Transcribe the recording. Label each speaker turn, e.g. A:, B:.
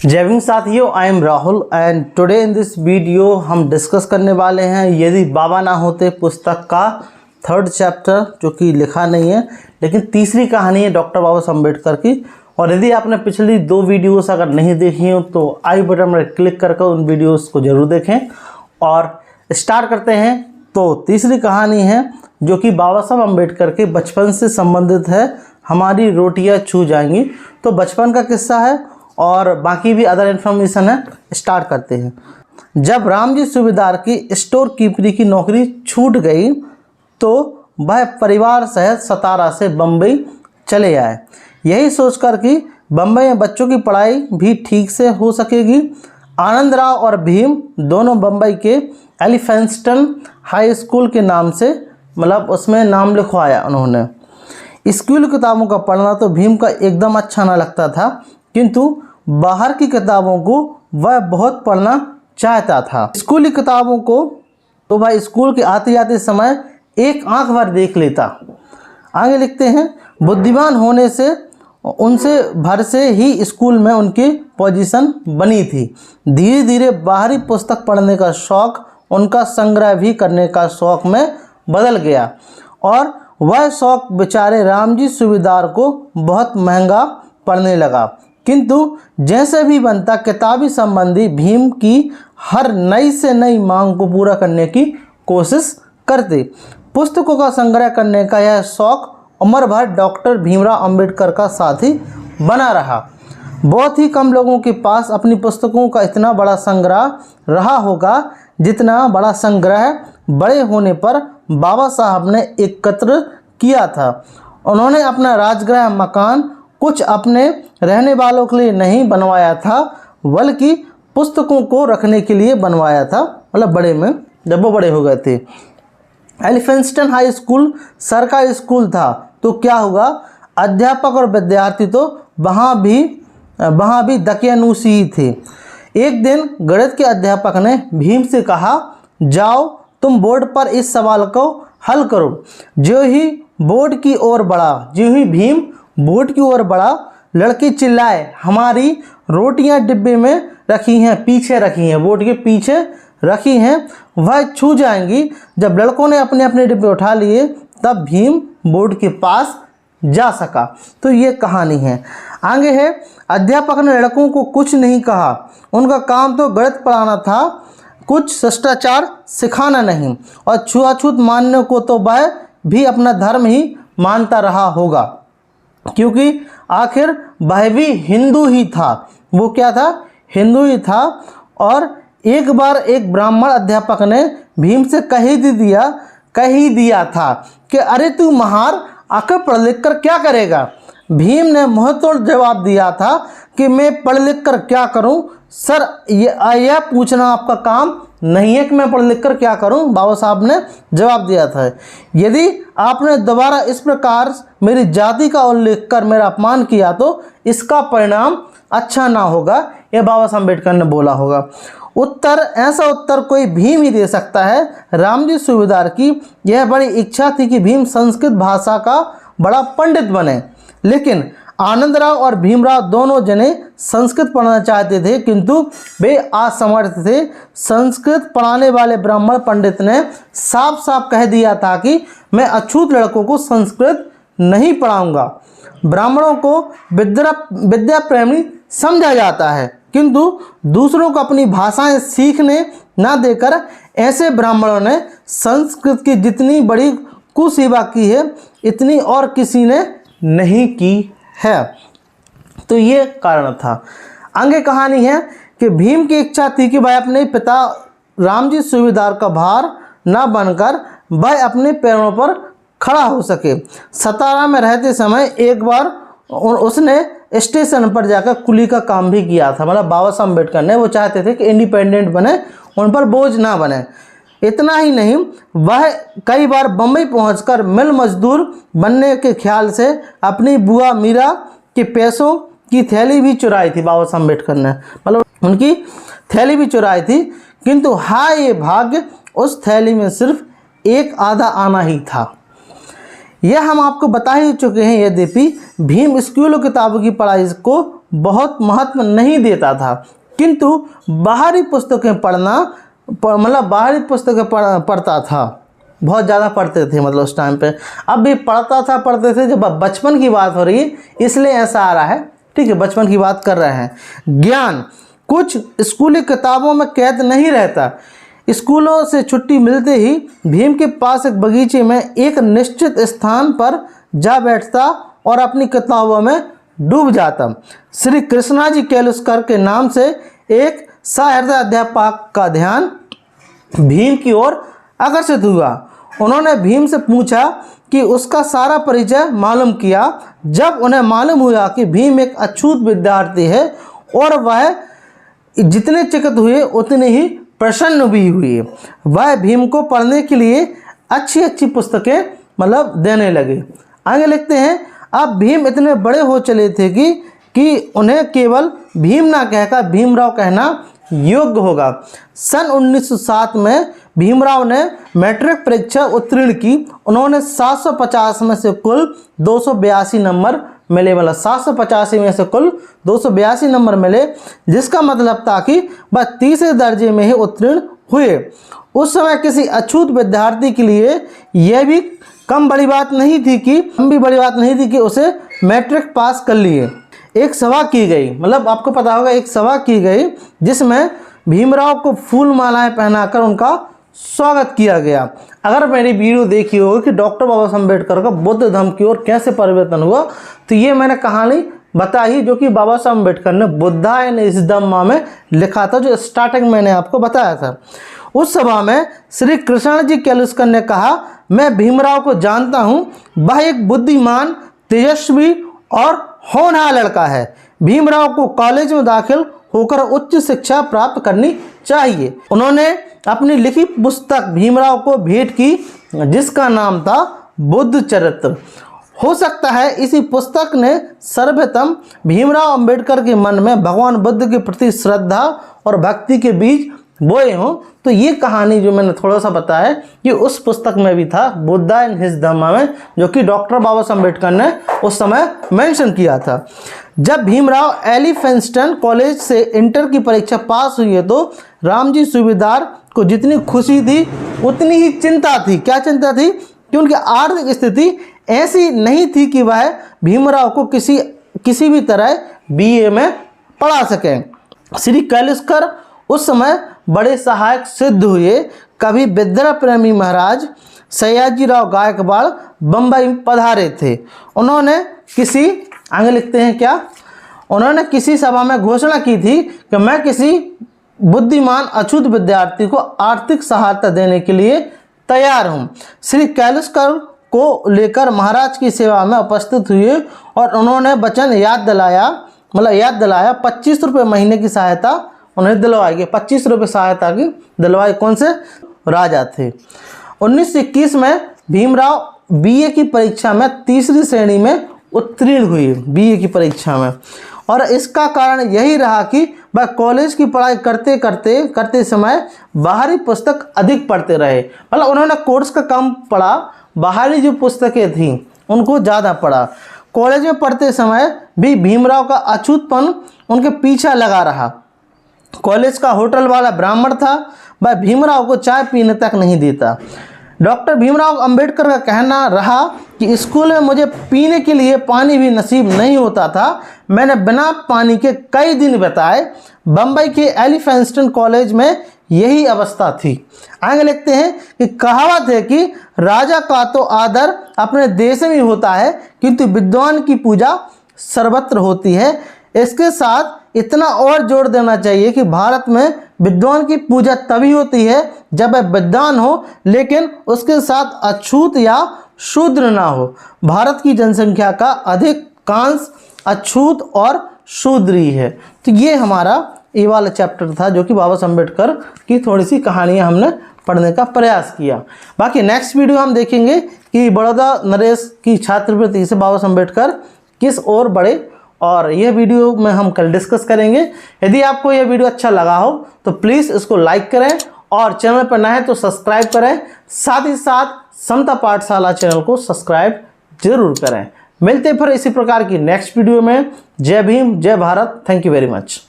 A: जय भीम साथियों, I am Rahul and today in this video हम डिस्कस करने वाले हैं यदि बाबा ना होते पुस्तक का 3rd चैप्टर, जो कि लिखा नहीं है लेकिन तीसरी कहानी है डॉक्टर बाबा साहब अम्बेडकर की। और यदि आपने पिछली 2 वीडियोस अगर नहीं देखी हो तो आई बटन में क्लिक करके उन वीडियोस को ज़रूर देखें। और स्टार्ट करते हैं। तो तीसरी कहानी है जो कि बाबा साहब अम्बेडकर के बचपन से संबंधित है, हमारी रोटियां छू जाएंगी। तो बचपन का किस्सा है और बाकी भी अदर इन्फॉर्मेशन है। स्टार्ट करते हैं। जब रामजी सूबेदार की स्टोर कीपरी की नौकरी छूट गई तो वह परिवार सहित सतारा से बम्बई चले आए, यही सोचकर कि बम्बई में बच्चों की पढ़ाई भी ठीक से हो सकेगी। आनंदराव और भीम दोनों बम्बई के एलिफेंस्टन हाई स्कूल के नाम से उसमें नाम लिखवाया उन्होंने। स्कूल किताबों का पढ़ना तो भीम का एकदम अच्छा ना लगता था, किंतु बाहर की किताबों को वह बहुत पढ़ना चाहता था। स्कूली किताबों को तो वह स्कूल के आते जाते समय एक आंख भर देख लेता। आगे लिखते हैं, बुद्धिमान होने से उनसे भर से ही स्कूल में उनकी पोजीशन बनी थी। धीरे धीरे बाहरी पुस्तक पढ़ने का शौक़ उनका संग्रह भी करने का शौक़ में बदल गया और वह शौक़ बेचारे रामजी सूबेदार को बहुत महंगा पड़ने लगा। किंतु जैसे भी बनता किताबी संबंधी भीम की हर नई से नई मांग को पूरा करने की कोशिश करते। पुस्तकों का संग्रह करने का यह शौक़ उम्र भर डॉक्टर भीमराव अंबेडकर का साथी बना रहा। बहुत ही कम लोगों के पास अपनी पुस्तकों का इतना बड़ा संग्रह रहा होगा जितना बड़ा संग्रह बड़े होने पर बाबा साहब ने एकत्र किया था। उन्होंने अपना राजगृह मकान कुछ अपने रहने वालों के लिए नहीं बनवाया था, बल्कि पुस्तकों को रखने के लिए बनवाया था, बड़े में जब वो बड़े हो गए थे। एलिफेंस्टन हाई स्कूल सरकारी स्कूल था तो क्या हुआ, अध्यापक और विद्यार्थी तो वहाँ भी दकियानूसी ही थे। एक दिन गणित के अध्यापक ने भीम से कहा, जाओ तुम बोर्ड पर इस सवाल को हल करो। जो ही भीम बोर्ड की ओर बढ़ा, लड़के चिल्लाए, हमारी रोटियां डिब्बे में रखी हैं, पीछे रखी हैं, बोर्ड के पीछे रखी हैं, वह छू जाएंगी। जब लड़कों ने अपने अपने डिब्बे उठा लिए तब भीम बोर्ड के पास जा सका। तो ये कहानी है। आगे है, अध्यापक ने लड़कों को कुछ नहीं कहा, उनका काम तो गणित पढ़ाना था, कुछ शिष्टाचार सिखाना नहीं। और छुआछूत मानने को तो वह भी अपना धर्म ही मानता रहा होगा, क्योंकि आखिर वह भी हिंदू ही था। वो क्या था? हिंदू ही था। और एक बार एक ब्राह्मण अध्यापक ने भीम से कह ही दिया था कि अरे तू महार आकर पढ़ लिख कर क्या करेगा। भीम ने मुंहतोड़ जवाब दिया था कि मैं पढ़ लिख कर क्या करूं सर, यह पूछना आपका काम नहीं है कि मैं पढ़ लिख कर क्या करूं। बाबा साहब ने जवाब दिया था, यदि आपने दोबारा इस प्रकार मेरी जाति का उल्लेख कर मेरा अपमान किया तो इसका परिणाम अच्छा ना होगा। यह बाबा साहब अम्बेडकर ने बोला होगा। ऐसा उत्तर कोई भीम ही दे सकता है। रामजी सूबेदार की यह बड़ी इच्छा थी कि भीम संस्कृत भाषा का बड़ा पंडित बने, लेकिन आनंदराव और भीमराव दोनों जने संस्कृत पढ़ना चाहते थे, किंतु वे असमर्थ थे। संस्कृत पढ़ाने वाले ब्राह्मण पंडित ने साफ साफ कह दिया था कि मैं अछूत लड़कों को संस्कृत नहीं पढ़ाऊंगा। ब्राह्मणों को विद्या प्रेमी समझा जाता है, किंतु दूसरों को अपनी भाषाएं सीखने ना देकर ऐसे ब्राह्मणों ने संस्कृत की जितनी बड़ी कुसेवा की है इतनी और किसी ने नहीं की है। तो ये कारण था। आगे कहानी है कि भीम की इच्छा थी कि वह अपने पिता रामजी सूबेदार का भार न बनकर वह अपने पैरों पर खड़ा हो सके। सतारा में रहते समय एक बार उसने स्टेशन पर जाकर कुली का काम भी किया था। बाबा साहब अम्बेडकर ने वो चाहते थे कि इंडिपेंडेंट बने, उन पर बोझ ना बने। इतना ही नहीं, वह कई बार बम्बई पहुंचकर मिल मजदूर बनने के ख्याल से अपनी बुआ मीरा के पैसों की थैली भी चुराई थी। बाबा साहब अम्बेडकर ने उनकी थैली भी चुराई थी, किंतु हाय ये भाग्य, उस थैली में सिर्फ एक आधा आना ही था। यह हम आपको बता ही चुके हैं। यद्यपि भीम स्कूल किताबों की पढ़ाई को बहुत महत्व नहीं देता था, किंतु बाहरी पुस्तकें बाहरी पुस्तकें पढ़ता था, बहुत ज़्यादा पढ़ते थे मतलब उस टाइम पे। अब भी पढ़ते थे, जब बचपन की बात हो रही है इसलिए ऐसा आ रहा है, ठीक है, बचपन की बात कर रहे हैं। ज्ञान कुछ स्कूली किताबों में कैद नहीं रहता। स्कूलों से छुट्टी मिलते ही भीम के पास एक बगीचे में एक निश्चित स्थान पर जा बैठता और अपनी किताबों में डूब जाता। श्री कृष्णाजी केलुस्कर के नाम से एक सहृदय अध्यापक का ध्यान भीम की ओर आकर्षित हुआ। उन्होंने भीम से पूछा कि उसका सारा परिचय मालूम किया। जब उन्हें मालूम हुआ कि भीम एक अछूत विद्यार्थी है और वह जितने चकित हुए उतने ही प्रसन्न भी हुए। वह भीम को पढ़ने के लिए अच्छी अच्छी पुस्तकें मतलब देने लगे। आगे लिखते हैं, अब भीम इतने बड़े हो चले थे कि उन्हें केवल भीम ना कहकर भीमराव कहना योग्य होगा। सन 1907 में भीमराव ने मैट्रिक परीक्षा उत्तीर्ण की। उन्होंने 750 में से कुल 282 नंबर मिले, मतलब 785 में से कुल 282 नंबर मिले, जिसका मतलब था कि वह तीसरे दर्जे में ही उत्तीर्ण हुए। उस समय किसी अछूत विद्यार्थी के लिए यह भी बड़ी बात नहीं थी कि उसे मैट्रिक पास कर लिए। एक सभा की गई, मतलब आपको पता होगा एक सभा की गई जिसमें भीमराव को फूल मालाएं पहनाकर उनका स्वागत किया गया। अगर मैंने वीडियो देखी होगी कि डॉक्टर बाबा साहब अम्बेडकर का बौद्ध धर्म की ओर कैसे परिवर्तन हुआ, तो ये मैंने कहानी बताई जो कि बाबा साहब अम्बेडकर ने बुद्धाय निजधम्मा में लिखा था, जो स्टार्टिंग मैंने आपको बताया था। उस सभा में श्री कृष्णाजी केलुस्कर ने कहा, मैं भीमराव को जानता हूँ, वह एक बुद्धिमान, तेजस्वी और होनहार लड़का है। भीमराव को कॉलेज में दाखिल होकर उच्च शिक्षा प्राप्त करनी चाहिए। उन्होंने अपनी लिखी पुस्तक भीमराव को भेंट की जिसका नाम था बुद्ध चरित्र। हो सकता है इसी पुस्तक ने सर्वप्रथम भीमराव अंबेडकर के मन में भगवान बुद्ध के प्रति श्रद्धा और भक्ति के बीज बोए हों। तो ये कहानी जो मैंने थोड़ा सा बताया कि उस पुस्तक में भी था, बुद्धा इन हिज धम्मा में, जो कि डॉक्टर बाबा साहब अम्बेडकर ने उस समय मेंशन किया था। जब भीमराव एलिफेंस्टन कॉलेज से इंटर की परीक्षा पास हुई तो रामजी सूबेदार को जितनी खुशी थी उतनी ही चिंता थी। क्या चिंता थी? कि उनकी आर्थिक स्थिति ऐसी नहीं थी कि वह भीमराव को किसी भी तरह बीए में पढ़ा सकें। श्री केलुस्कर उस समय बड़े सहायक सिद्ध हुए। कभी विद्या प्रेमी महाराज सयाजीराव गायकवाड़ बम्बई पधारे थे। उन्होंने किसी सभा में घोषणा की थी कि मैं किसी बुद्धिमान अछूत विद्यार्थी को आर्थिक सहायता देने के लिए तैयार हूँ। श्री केलुस्कर को लेकर महाराज की सेवा में उपस्थित हुए और उन्होंने वचन याद दिलाया 25 रुपये महीने की सहायता उन्हें दिलवाई। 25 रुपये सहायता की दिलवाई। कौन से राजा थे? 1921 में भीमराव बीए की परीक्षा में तीसरी श्रेणी में उत्तीर्ण हुए, बीए की परीक्षा में। और इसका कारण यही रहा कि वह कॉलेज की पढ़ाई करते समय बाहरी पुस्तक अधिक पढ़ते रहे। मतलब उन्होंने कोर्स का कम पढ़ा, बाहरी जो पुस्तकें थीं उनको ज़्यादा पढ़ा। कॉलेज में पढ़ते समय भी भीमराव का अछूतपन उनके पीछा लगा रहा। कॉलेज का होटल वाला ब्राह्मण था, वह भीमराव को चाय पीने तक नहीं देता। डॉक्टर भीमराव अंबेडकर का कहना रहा कि स्कूल में मुझे पीने के लिए पानी भी नसीब नहीं होता था। मैंने बिना पानी के कई दिन बिताए। बम्बई के एलिफेंस्टन कॉलेज में यही अवस्था थी। आगे लिखते हैं कि कहावत है कि राजा का तो आदर अपने देश में होता है किंतु विद्वान की पूजा सर्वत्र होती है। इसके साथ इतना और जोड़ देना चाहिए कि भारत में विद्वान की पूजा तभी होती है जब वह विद्वान हो लेकिन उसके साथ अछूत या शूद्र ना हो। भारत की जनसंख्या का अधिकांश अछूत और शूद्र ही है। तो ये हमारा ये वाला चैप्टर था जो कि बाबा साहब अम्बेडकर की थोड़ी सी कहानियाँ हमने पढ़ने का प्रयास किया। बाकी नेक्स्ट वीडियो हम देखेंगे कि बड़ौदा नरेश की छात्रवृत्ति से बाबा साहब अम्बेडकर किस ओर बढ़े, और यह वीडियो में हम कल डिस्कस करेंगे। यदि आपको यह वीडियो अच्छा लगा हो तो प्लीज़ इसको लाइक करें और चैनल पर नए हैं तो सब्सक्राइब करें। साथ ही साथ समता पाठशाला चैनल को सब्सक्राइब जरूर करें। मिलते हैं फिर इसी प्रकार की नेक्स्ट वीडियो में। जय भीम, जय Bharat, thank you very much.